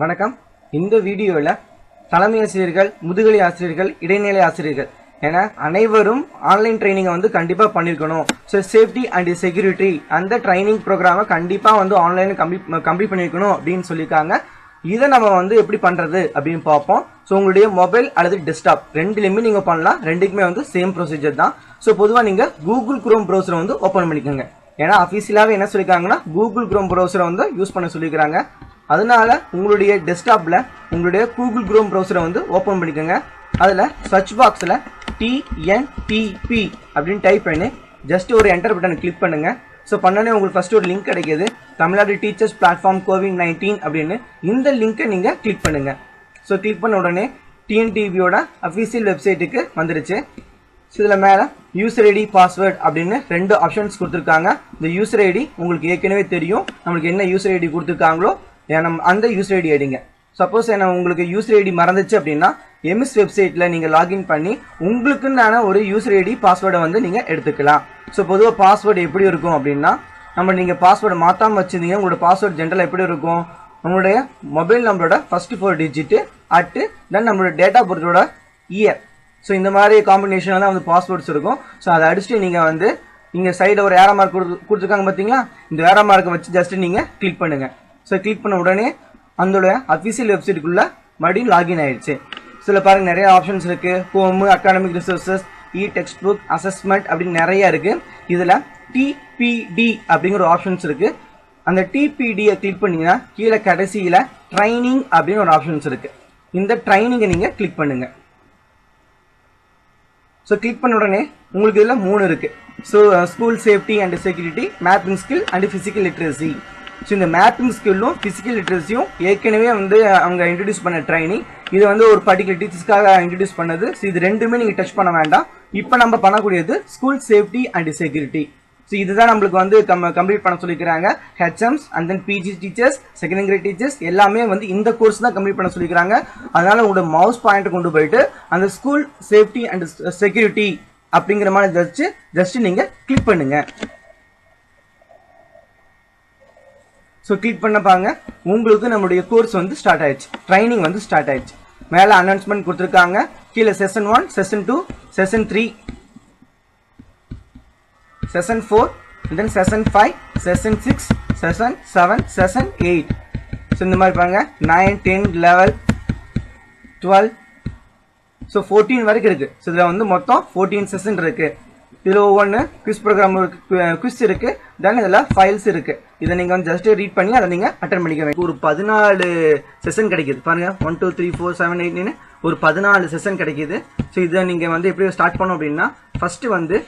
வணக்கம். இந்த வீடியோவில் தலைமை ஆசிரியர்கள், முதுகலை ஆசிரியர்கள், இடைநிலை ஆசிரியர்கள் என அனைவரும் ஆன்லைன் ட்ரைனிங்கை வந்து கண்டிப்பாக பண்ணியிருக்கணும். ஸோ சேஃப்டி அண்ட் செக்யூரிட்டி அந்த ட்ரைனிங் ப்ரோக்ராமை கண்டிப்பாக வந்து ஆன்லைனில் கம்ப்ளீட் பண்ணியிருக்கணும் அப்படின்னு சொல்லியிருக்காங்க. இதை நம்ம வந்து எப்படி பண்ணுறது அப்படின்னு பார்ப்போம். ஸோ உங்களுடைய மொபைல் அல்லது டெஸ்க்டாப் ரெண்டுலேயுமே நீங்கள் பண்ணலாம். ரெண்டுக்குமே வந்து சேம் ப்ரொசீஜர் தான். ஸோ பொதுவாக நீங்கள் கூகுள் குரோம் ப்ரௌசரை வந்து ஓப்பன் பண்ணிக்கோங்க. ஏன்னா அஃபீஷியலாகவே என்ன சொல்லியிருக்காங்கன்னா கூகுள் குரோம் ப்ரௌசரை வந்து யூஸ் பண்ண சொல்லியிருக்கிறாங்க. அதனால உங்களுடைய டெஸ்க்டாப்பில் உங்களுடைய கூகுள் குரோம் ப்ரௌசரை வந்து ஓப்பன் பண்ணிக்கோங்க. அதில் சர்ச் பாக்ஸில் TNTP அப்படின்னு டைப் பண்ணி ஜஸ்ட் ஒரு என்டர் பட்டனை கிளிக் பண்ணுங்க. ஸோ பண்ணனே உங்களுக்கு ஃபர்ஸ்ட் ஒரு லிங்க் கிடைக்கிது, தமிழ்நாடு டீச்சர்ஸ் பிளாட்ஃபார்ம் COVID-19 அப்படின்னு. இந்த லிங்க்கை நீங்கள் கிளிக் பண்ணுங்க. ஸோ கிளிக் பண்ண உடனே TNTPயோட அஃபீஷியல் வெப்சைட்டுக்கு வந்துருச்சு. ஸோ இதில் மேலே யூசர் ஐடி பாஸ்வேர்ட் அப்படின்னு ரெண்டு ஆப்ஷன்ஸ் கொடுத்துருக்காங்க. இந்த யூசர் ஐடி உங்களுக்கு ஏற்கனவே தெரியும், நம்மளுக்கு என்ன யூசர் ஐடி கொடுத்துருக்காங்களோ அந்த யூசர் ஐடி அடிங்க. சப்போஸ் உங்களுக்கு யூசர் ஐடி மறந்துச்சு அப்படின்னா எம்எஸ் வெப்சைட்டில் நீங்கள் லாகின் பண்ணி உங்களுக்குன்னு ஒரு யூசர் ஐடி பாஸ்வேர்டை வந்து நீங்கள் எடுத்துக்கலாம். ஸோ பொதுவாக பாஸ்வேர்டு எப்படி இருக்கும் அப்படின்னா, நீங்கள் பாஸ்வேர்டை மாற்றாமல் வச்சுருந்தீங்க, உங்களோட பாஸ்வேர்டு ஜென்ரலாக எப்படி இருக்கும், உங்களுடைய மொபைல் நம்பரோட ஃபர்ஸ்ட் 4 டிஜிட்டு தென் நம்மளோட டேட் ஆஃப் பர்த்தோட இயர். ஸோ இந்த மாதிரி காம்பினேஷனில் தான் வந்து பாஸ்வேர்ட்ஸ் இருக்கும். ஸோ அதை அடிச்சுட்டு நீங்கள் வந்து இங்கே சைடில் ஒரு ஏரோ மார்க் கொடுத்துருக்காங்க பார்த்தீங்களா, இந்த ஏரோ மார்க்கை வச்சு ஜஸ்ட் நீங்கள் கிளிக் பண்ணுங்கள். ஸோ கிளிக் பண்ண உடனே அதோட அஃபீஷியல் வெப்சைட்டுக்குள்ளே மறுபடியும் லாகின் ஆயிடுச்சு. சில பாருங்க நிறைய ஆப்ஷன்ஸ் இருக்குது. Home, academic resources, text book, assessment அப்படின்னு நிறைய இருக்குது. இதில் TPD அப்படிங்கிற ஒரு ஆப்ஷன்ஸ் இருக்குது. அந்த TPDயை கிளிக் பண்ணிங்கன்னா கீழே கடைசியில் ட்ரைனிங் அப்படின்னு ஒரு ஆப்ஷன்ஸ் இருக்குது. இந்த ட்ரைனிங்கை நீங்கள் கிளிக் பண்ணுங்கள். ஸோ கிளிக் பண்ண உடனே உங்களுக்கு இதில் 3 இருக்குது. So school safety and security, mapping skill and physical literacy. So இந்த மேப்பிங் ஸ்கில்லும் ஃபிசிக்கல் லிட்ரஸியும் ஏற்கனவே வந்து அவங்க இன்ட்ரடியூஸ் பண்ண ட்ரைனிங். இது வந்து ஒரு பர்டிகுலர் டீச்சர்ஸ்க்காக இன்ட்ரடியூஸ் பண்ணது. ஸோ இது ரெண்டுமே நீங்கள் டச் பண்ண வேண்டாம். இப்போ நம்ம பண்ணக்கூடியது school safety and security. So இதுதான் நம்மளுக்கு வந்து கம்ப்ளீட் பண்ண சொல்லிக்கிறாங்க. HMs and then PG teachers, second grade teachers எல்லாமே வந்து இந்த கோர்ஸ் தான் கம்ப்ளீட் பண்ண சொல்லிக்கிறாங்க. அதனால உங்களோட மவுஸ் பாயிண்ட் கொண்டு போயிட்டு அந்த ஸ்கூல் சேஃப்டி அண்ட் செக்யூரிட்டி அப்படிங்கிற மாதிரி ஜஸ்ட் நீங்கள் கிளிக் பண்ணுங்க. ஸோ கிளிக் பண்ண பாருங்க, உங்களுக்கு நம்மளுடைய கோர்ஸ் வந்து ஸ்டார்ட் ஆயிடுச்சு, ட்ரைனிங் வந்து ஸ்டார்ட் ஆயிடுச்சு. மேலே அனௌன்ஸ்மெண்ட் கொடுத்துருக்காங்க. கீழே session 1, session 2, session 3, session 4, then session 5, session 6, session 7, session 8. So இந்த மாதிரி பாருங்க 9, 10, 11, 12, ஸோ 14 வரைக்கும் இருக்குது. ஸோ இதில் வந்து மொத்தம் 14 செஷன் இருக்குது. இதில் ஒவ்வொன்று குவிஸ் ப்ரோக்ராம் குவிஸ் இருக்குது, தென் இதில் ஃபைல்ஸ் இருக்குது. இதை நீங்கள் வந்து ஜஸ்ட் ரீட் பண்ணி அதை நீங்கள் அட்டன் பண்ணிக்க வேண்டும். ஒரு 14 செஷன் கிடைக்கிது பாருங்கள். 1 2 3 4 7 8 ஒரு 14 செஷன் கிடைக்கிது. ஸோ இதை நீங்கள் வந்து எப்படி ஸ்டார்ட் பண்ணோம் அப்படின்னா, ஃபஸ்ட்டு வந்து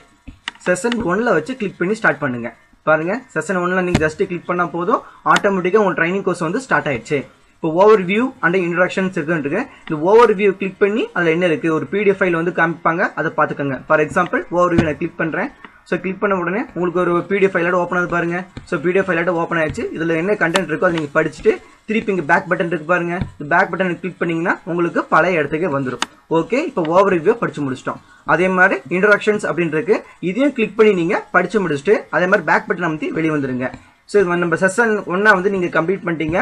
செஷன் 1ல் வச்சு கிளிக் பண்ணி ஸ்டார்ட் பண்ணுங்கள். பாருங்கள், செஷன் 1ல் நீங்கள் ஜஸ்ட் கிளிக் பண்ணால் போதும், ஆட்டோமேட்டிக்காக உங்கள் ட்ரைனிங் கோர்ஸ் வந்து ஸ்டார்ட் ஆயிடுச்சு. இப்போ ஓவர் வியூ அண்ட் இன்ட்ரடக்ஷன்ஸ் இருக்குன்னு இந்த ஓவர் வியூ கிளிக் பண்ணி அதில் என்ன இருக்குது, ஒரு PDF ஃபைல் வந்து காமிப்பாங்க, அதை பார்த்துக்கோங்க. ஃபார் எக்ஸாம்பிள் ஓவர் வியூ நான் கிளிக் பண்ணுறேன். ஸோ கிளிக் பண்ண உடனே உங்களுக்கு ஒரு PDF ஃபைலோட ஓப்பன் ஆகுது பாருங்கள். ஸோ PDF ஃபைலோட ஓப்பன் ஆயிடுச்சு. இதில் என்ன கண்டென்ட் இருக்கோ அதை நீங்கள் படிச்சுட்டு திருப்பி இங்கே பேக் பட்டன் இருக்கு பாருங்க. இந்த பேக் பட்டனை கிளிக் பண்ணிங்கன்னா உங்களுக்கு பழைய இடத்துக்கே வந்துடும். ஓகே, இப்போ ஓவர் ரிவ்யூ படிச்சு முடிச்சிட்டோம். அதே மாதிரி இன்ட்ரடக்ஷன்ஸ் அப்படின்றது இதையும் கிளிக் பண்ணி நீங்கள் படிச்சு முடிச்சுட்டு அதே மாதிரி பேக் பட்டன் அமைத்தி வெளியே வந்துடுங்க. ஸோ இது நம்ம செஷன் 1 வந்து நீங்கள் கம்ப்ளீட் பண்ணிட்டீங்க.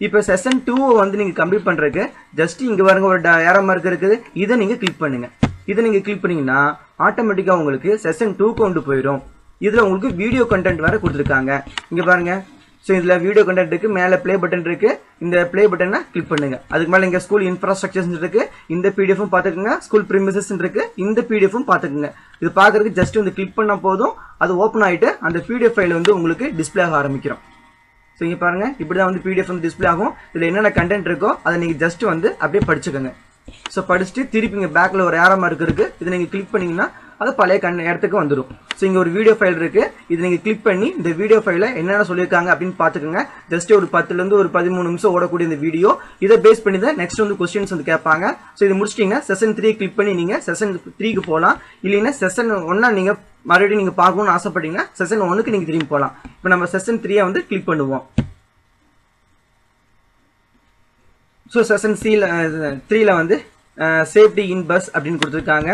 இப்போ செஷன் 2 வந்து நீங்கள் கம்ப்ளீட் பண்ணுறதுக்கு ஜஸ்ட் இங்கே பாருங்க ஒரு ஏரோ மார்க் இருக்குது, இதை நீங்கள் கிளிக் பண்ணுங்கள். இதை நீங்கள் கிளிக் பண்ணிங்கன்னா ஆட்டோமேட்டிக்காக உங்களுக்கு செஷன் 2 கொண்டு போயிடும். இதில் உங்களுக்கு வீடியோ கண்டென்ட் வேறு கொடுத்துருக்காங்க. இங்கே பாருங்கள். ஸோ இதில் வீடியோ கண்டென்ட் இருக்குது, மேலே ப்ளே பட்டன் இருக்குது. இந்த ப்ளே பட்டனை கிளிக் பண்ணுங்கள். அதுக்கு மேலே இங்கே ஸ்கூல் இன்ஃப்ராஸ்ட்ரக்சர்ஸ் இருக்குது, இந்த PDF-ம் பார்த்துக்குங்க. ஸ்கூல் ப்ரிமிசஸ் இருக்குது, இந்த PDF-ம் பார்த்துக்குங்க. இது பார்க்குறதுக்கு ஜஸ்ட் வந்து கிளிக் பண்ணால் போதும், அது ஓப்பன் ஆகிட்டு அந்த PDF ஃபைல் வந்து உங்களுக்கு டிஸ்பிளே ஆக ஆரம்பிக்கிறோம். ஸோ இங்கே பாருங்கள், இப்படி தான் வந்து PDF வந்து டிஸ்பிளே ஆகும். இதில் என்னென்ன கண்டென்ட் இருக்கோ அதை நீங்கள் ஜஸ்ட் வந்து அப்படியே படிச்சுக்கோங்க. ஸோ படிச்சுட்டு திருப்பி இங்கே பேக்கில் ஒரு ஏரோ மார்க் இருக்குது, இதை நீங்கள் கிளிக் பண்ணிங்கன்னா அது பழைய இடத்துக்கு வந்துடும். ஸோ இங்கே ஒரு வீடியோ ஃபைல் இருக்குது, இது நீங்கள் கிளிக் பண்ணி இந்த வீடியோ ஃபைலை என்னென்ன சொல்லியிருக்காங்க அப்படின்னு பார்த்துக்கோங்க. ஜஸ்ட் ஒரு 10லேருந்து ஒரு 13 நிமிஷம் ஓடக்கூடிய இந்த வீடியோ, இதை பேஸ் பண்ணி தான் நெக்ஸ்ட் வந்து கொஸ்டின்ஸ் வந்து கேட்பாங்க. ஸோ இது முடிச்சிட்டிங்கன்னா செஷன் 3 கிளிக் பண்ணி நீங்கள் செஷன் 3க்கு போகலாம். இல்லைன்னா செஷன் 1 நீங்கள் மறுபடியும் நீங்கள் பார்க்கணும்னு ஆசைப்பட்டீங்கன்னா செஷன் 1க்கு நீங்கள் திரும்பி போகலாம். இப்போ நம்ம செஷன் 3 வந்து கிளிக் பண்ணுவோம். ஸோ செஷன் 3ல வந்து சேஃப்டி இன் பஸ் அப்படின்னு கொடுத்துருக்காங்க.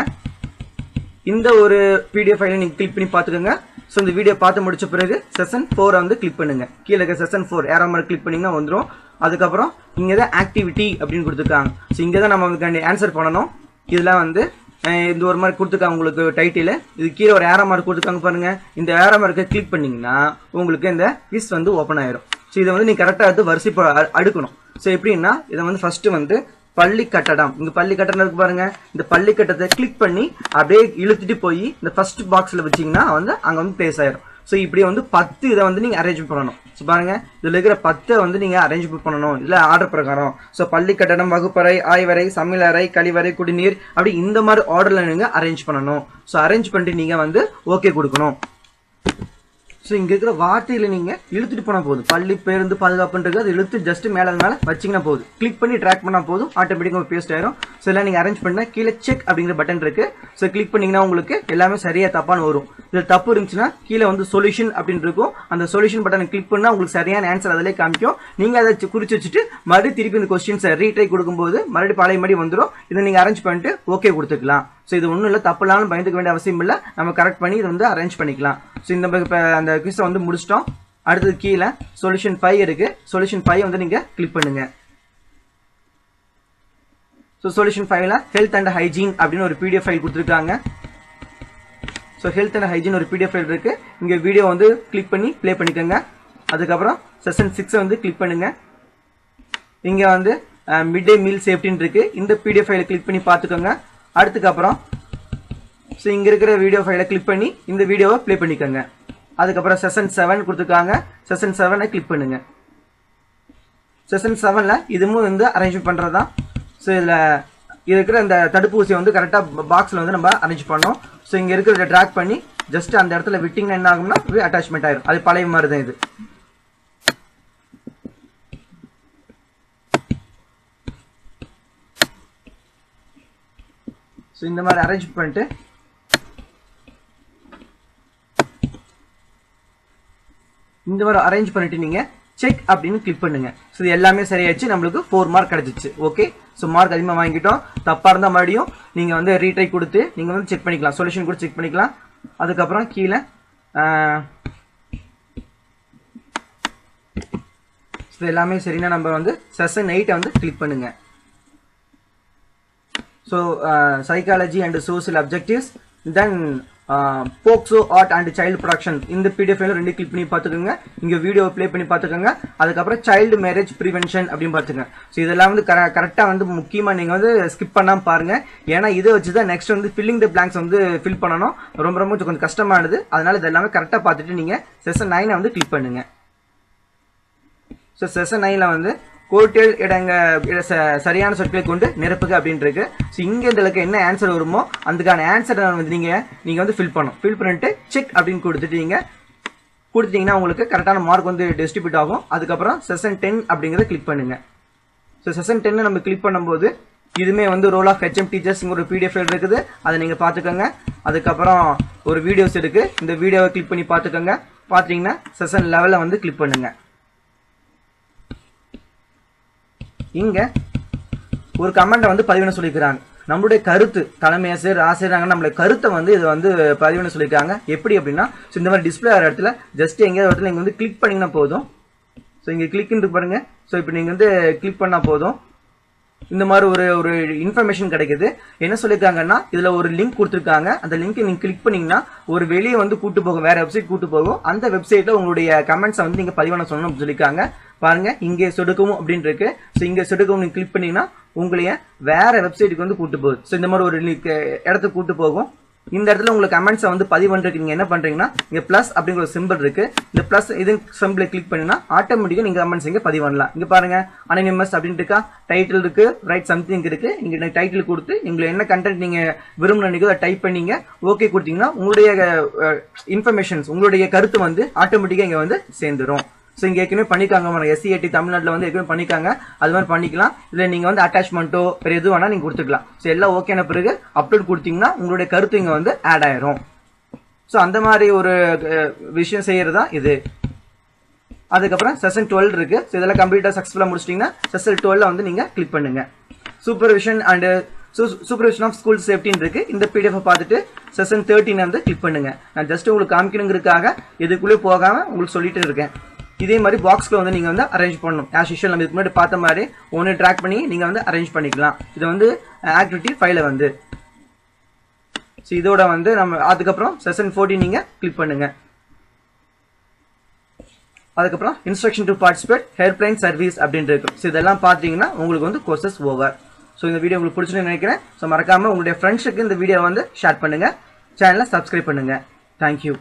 இந்த ஒரு PDF ஃபைலை நீங்க கிளிக் பண்ணி பாத்துக்கோங்க. சோ இந்த வீடியோ பார்த்து முடிச்ச பிறகு செஷன் 4 வந்து கிளிக் பண்ணுங்க. கீழ இருக்க செஷன் 4 ஏரோ மார்க் கிளிக் பண்ணீங்கன்னா வந்துரும். அதுக்கு அப்புறம் இங்க தான் ஆக்டிவிட்டி அப்படினு கொடுத்திருக்காங்க. சோ இங்க தான் நம்ம ஆன்சர் பண்ணனும். இதெல்லாம் வந்து இந்த ஒரு மாதிரி கொடுத்துருக்காங்க உங்களுக்கு டைட்டில். இது கீழே ஒரு ஏரோ மார்க் கொடுத்துருக்காங்க பாருங்க. இந்த ஏரோ மார்க்கை கிளிக் பண்ணீங்கன்னா உங்களுக்கு இந்த குவிஸ் வந்து ஓப்பன் ஆயிரும். ஸோ இதை வந்து நீங்க கரெக்டாக எடுத்து வரிசை அடுக்கணும். ஸோ எப்படின்னா இதை வந்து ஃபர்ஸ்ட் வந்து பள்ளி கட்டடம், இங்க பள்ளி கட்டடம் இருக்கு பாருங்க. இந்த பள்ளி கட்டத்தை கிளிக் பண்ணி அப்படியே இழுத்துட்டு போய் இந்த ஃபர்ஸ்ட் பாக்ஸ்ல வச்சீங்கன்னா வந்து அங்க வந்து பிளேஸ் ஆயிரும். ஸோ இப்படி வந்து 10 இதை வந்து நீங்க அரேஞ்ச் பண்ணணும். ஸோ பாருங்க இதுல இருக்கிற 10 வந்து நீங்க அரேஞ்ச் பண்ணணும் இதுல ஆர்டர் பிரகாரம். ஸோ பள்ளி கட்டடம், வகுப்பறை, ஆய்வறை, சமையலறை, கழிவறை, குடிநீர் அப்படி இந்த மாதிரி ஆர்டர்ல நீங்க அரேஞ்ச் பண்ணணும். ஸோ அரேஞ்ச் பண்ணிட்டு நீங்க வந்து ஓகே கொடுக்கணும். ஸோ இங்க இருக்கிற வார்த்தையில நீங்க இழுத்துட்டு போனா போதும். பள்ளி பேருந்து பாதுகாப்புன்றது அது இழுத்து ஜஸ்ட் மேல வச்சீங்கன்னா போதும். கிளிக் பண்ணி ட்ராக் பண்ணா போதும், ஆட்டோமேட்டிக்கா பேஸ்ட் ஆயிரும். ஸோ எல்லாம் நீங்க அரேஞ்ச் பண்ணா கீழே செக் அப்படிங்கிற பட்டன் இருக்கு. ஸோ கிளிக் பண்ணீங்கன்னா உங்களுக்கு எல்லாமே சரியா தப்பான்னு வரும். இது தப்பு இருந்துச்சுன்னா கீழே வந்து சொல்யூஷன் அப்படின்னு இருக்கும். அந்த சொல்யூஷன் பட்டனை கிளிக் பண்ணா உங்களுக்கு சரியான ஆன்சர் அதிலே காமிக்கும். நீங்க அதை குறிச்சு வச்சுட்டு மறுபடியும் திருப்பி இந்த கொஸ்டின்ஸை ரீட்ரை கொடுக்கும்போது மறுபடியும் பழைய மாதிரி வந்துடும். இதை நீங்க அரேஞ்ச் பண்ணிட்டு ஓகே கொடுத்துக்கலாம். ஸோ இது ஒன்றும் இல்லை, தப்பு இல்லாமல் பயந்துக்க வேண்டிய அவசியம் இல்லை. நம்ம கரெக்ட் பண்ணி இதை வந்து அரேஞ்ச் பண்ணிக்கலாம். ஸோ இந்த அந்த குவிஸை வந்து முடிச்சிட்டோம். அடுத்தது கீழே சொல்யூஷன் 5 இருக்கு. சொல்யூஷன் 5 வந்து நீங்க கிளிக் பண்ணுங்க. ஸோ சொல்யூஷன் 5ல ஹெல்த் அண்ட் ஹைஜீன் அப்படின்னு ஒரு PDF ஃபைல் கொடுத்துருக்காங்க. ஸோ ஹெல்த் அண்ட் ஹைஜீன் ஒரு PDF ஃபைல் இருக்கு. இங்க வீடியோ வந்து கிளிக் பண்ணி ப்ளே பண்ணிக்கோங்க. அதுக்கப்புறம் செஷன் 6 வந்து கிளிக் பண்ணுங்க. இங்க வந்து மிட் டே மீல் சேஃப்டின்னு இருக்கு. இந்த PDF ஃபைலை கிளிக் பண்ணி பார்த்துக்கோங்க. அதுக்கப்புறம் ஸோ இங்க இருக்கிற வீடியோ ஃபைலை கிளிக் பண்ணி இந்த வீடியோவை ப்ளே பண்ணிக்கோங்க. அதுக்கப்புறம் செஷன் 7 கொடுத்துருக்காங்க. செஷன் 7 கிளிக் பண்ணுங்க. செஷன் 7ல இதுவும் வந்து அரேஞ்ச் பண்றதுதான். ஸோ இதுல இருக்கிற இந்த தடுப்பூசியை வந்து கரெக்டா பாக்ஸ்ல வந்து நம்ம அரேஞ்ச் பண்ணோம். ஸோ இங்க இருக்கிறத ட்ராக் பண்ணி ஜஸ்ட் அந்த இடத்துல விட்டிங்கன்னா என்ன ஆகும்னா அட்டாச்மெண்ட் ஆயிரும். அது பழைய மாதிரி தான் இது. ஸோ இந்த மாதிரி அரேஞ்ச் பண்ணிட்டு நீங்க செக் அப்படின்னு கிளிக் பண்ணுங்க. ஸோ இது எல்லாமே சரியாச்சு, நம்மளுக்கு 4 மார்க் கிடைச்சிச்சு. ஓகே, ஸோ மார்க் அதிகமாக வாங்கிட்டோம். தப்பா இருந்தா மறுபடியும் நீங்க வந்து ரீட்ரை கொடுத்து நீங்க வந்து செக் பண்ணிக்கலாம், சொல்யூஷன் கூட செக் பண்ணிக்கலாம். அதுக்கப்புறம் கீழே எல்லாமே சரினா நம்ம வந்து செஷன் 8 வந்து கிளிக் பண்ணுங்க. So psychology and social objectives, then POCSO act and child protection இந்த PDF ஃபைல 2 கிளிக் பண்ணி பார்த்துக்கோங்க. இங்க வீடியோ ப்ளே பண்ணி பார்த்துக்கோங்க. அதுக்கப்புறம் சைல்டு மேரேஜ் ப்ரிவென்ஷன் அப்படின்னு பார்த்துக்கோங்க. ஸோ இதெல்லாம் வந்து கரெக்டாக வந்து முக்கியமாக நீங்கள் வந்து ஸ்கிப் பண்ணாமல் பாருங்க. ஏன்னா இதை வச்சு தான் நெக்ஸ்ட் வந்து ஃபில்லிங் த பிளாங்க்ஸ் வந்து ஃபில் பண்ணணும். ரொம்ப கொஞ்சம் கஷ்டமானது. அதனால இதெல்லாமே கரெக்டாக பார்த்துட்டு நீங்கள் செஷன் 9 வந்து கிளிக் பண்ணுங்க. ஸோ செஷன் 9ல வந்து கோட்டியல் இடங்க சரியான சொற்களை கொண்டு நிரப்புக அப்படின்னு இருக்கு. ஸோ இங்க இந்த என்ன ஆன்சர் வருமோ அதுக்கான ஆன்சரை வந்து நீங்க வந்து ஃபில் பண்ணிட்டு செக் அப்படின்னு கொடுத்துட்டீங்கன்னா உங்களுக்கு கரெக்டான மார்க் வந்து டிஸ்ட்ரிபியூட் ஆகும். அதுக்கப்புறம் செஷன் 10 அப்படிங்கறத கிளிக் பண்ணுங்க. ஸோ செஷன் 10 நம்ம கிளிக் பண்ணும்போது இதுமே வந்து ரோல் ஆஃப் HM டீச்சர்ஸ் ஒரு PDF ஃபைல் இருக்குது. அதை நீங்க பாத்துக்கோங்க. அதுக்கப்புறம் ஒரு வீடியோஸ் இருக்கு. இந்த வீடியோவை கிளிக் பண்ணி பாத்துக்கோங்க. பாத்தீங்கன்னா செஷன் 11 வந்து கிளிக் பண்ணுங்க. இங்க ஒரு கமெண்ட் வந்து பதிவுன்னு சொல்லிக்கிறாங்க. நம்மளுடைய கருத்து தலைமை ஆசிரியர் நம்மளுடைய கருத்தை வந்து இது வந்து பதிவுன்னு சொல்லியிருக்காங்க. எப்படி அப்படின்னா இந்த மாதிரி டிஸ்பிளே ஆகிற இடத்துல ஜஸ்ட் எங்கேயாவது இடத்துல நீங்க வந்து கிளிக் பண்ணீங்கன்னா போதும். ஸோ இங்க கிளிக் பாருங்க. ஸோ இப்போ நீங்க வந்து கிளிக் பண்ணா போதும், இந்த மாதிரி ஒரு இன்ஃபர்மேஷன் கிடைக்குது. என்ன சொல்லிருக்காங்கன்னா இதுல ஒரு லிங்க் கொடுத்துருக்காங்க. அந்த லிங்க் நீங்க கிளிக் பண்ணீங்கன்னா ஒரு வெளியே வந்து கூட்டு போகும், வேற வெப்சைட் கூட்டு போகும். அந்த வெப்சைட்ல உங்களுடைய கமெண்ட்ஸை வந்து நீங்க பதிவான சொல்லணும்னு சொல்லியிருக்காங்க. பாருங்க இங்கே சொடுக்கவும் அப்படின்னு இருக்கு. ஸோ இங்க சொடுக்கவும் நீங்க கிளிக் பண்ணீங்கன்னா உங்களைய வேற வெப்சைட்டுக்கு வந்து கூட்டு போகுது. ஸோ இந்த மாதிரி ஒரு இடத்துக்கு கூட்டு போகும். இந்த இடத்துல உங்களுக்கு கமெண்ட்ஸை வந்து பதிவு பண்றதுக்கு நீங்க என்ன பண்றீங்கன்னா இங்க பிளஸ் அப்படிங்கிற சிம்பிள் இருக்கு. இந்த பிளஸ் இது சிம்பிளை கிளிக் பண்ணினா ஆட்டோமேட்டிக்கா நீங்க கமெண்ட்ஸ் இங்க பதிவு பண்ணலாம். இங்க பாருங்க அனோனிமஸ் அப்படின்னு இருக்கா, டைட்டில் இருக்கு, ரைட் சம்திங் இருக்கு. நீங்க டைட்டில் கொடுத்து நீங்க என்ன கண்டென்ட் நீங்க விரும்புறீங்களோ அதை டைப் பண்ணீங்க ஓகே கொடுத்தீங்கன்னா உங்களுடைய இன்ஃபர்மேஷன்ஸ் உங்களுடைய கருத்து வந்து ஆட்டோமேட்டிக்கா இங்க வந்து சேர்ந்துரும். ஸோ இங்க ஏற்கனவே பண்ணிக்காங்க, SCET தமிழ்நாட்டில் வந்து ஏற்கனவே பண்ணிக்காங்க. அது மாதிரி பண்ணிக்கலாம். இல்லை நீங்க வந்து அட்டாச்மெண்ட்டோ வேற எது வேணா நீங்க கொடுத்துக்கலாம். ஸோ எல்லாம் ஓகேன பிறகு அப்லோட் கொடுத்தீங்கன்னா உங்களுடைய கருத்து இங்க வந்து ஆட் ஆயிரும். ஸோ அந்த மாதிரி ஒரு விஷயம் செய்யறதா இது. அதுக்கப்புறம் செஷன் 12 இருக்கு. ஸோ இதெல்லாம் கம்ப்ளீட்டா சக்ஸஸ்ஃபுல்லா முடிச்சிட்டீங்கன்னா செஷன் 12 வந்து நீங்க கிளிக் பண்ணுங்க. Supervision and so supervision of school சேஃப்டின்னு இருக்கு. இந்த பிடிஎஃப் பார்த்துட்டு செஷன் 13 வந்து கிளிக் பண்ணுங்க. நான் ஜஸ்ட் உங்களுக்கு காமிக்கணுங்கிறதுக்காக இதுக்குள்ளே போகாம உங்களுக்கு சொல்லிட்டு இருக்கேன். இதே மாதிரி பாக்ஸ்ல வந்து நீங்க வந்து அரேஞ்ச் பண்ணணும். ஆஸ் யூஷுவல் நம்ம இதுக்கு முன்னாடி பார்த்த மாதிரி ஒன்று ட்ராக் பண்ணி நீங்க வந்து அரேஞ்ச் பண்ணிக்கலாம். இது வந்து ஆக்டிவிட்டி ஃபைல வந்து ஸோ இதோட வந்து நம்ம அதுக்கப்புறம் செஷன் 14 நீங்க கிளிக் பண்ணுங்க. அதுக்கப்புறம் instruction to participate helpline service அப்படின்னு இருக்கும். ஸோ இதெல்லாம் பார்த்தீங்கன்னா உங்களுக்கு வந்து கோர்சஸ் ஓவர். ஸோ இந்த வீடியோ உங்களுக்கு பிடிச்சுன்னு நினைக்கிறேன். ஸோ மறக்காம உங்களுடைய ஃப்ரெண்ட்ஸுக்கு இந்த வீடியோ வந்து ஷேர் பண்ணுங்க. சேனலை சப்ஸ்கிரைப் பண்ணுங்க. தேங்க்யூ.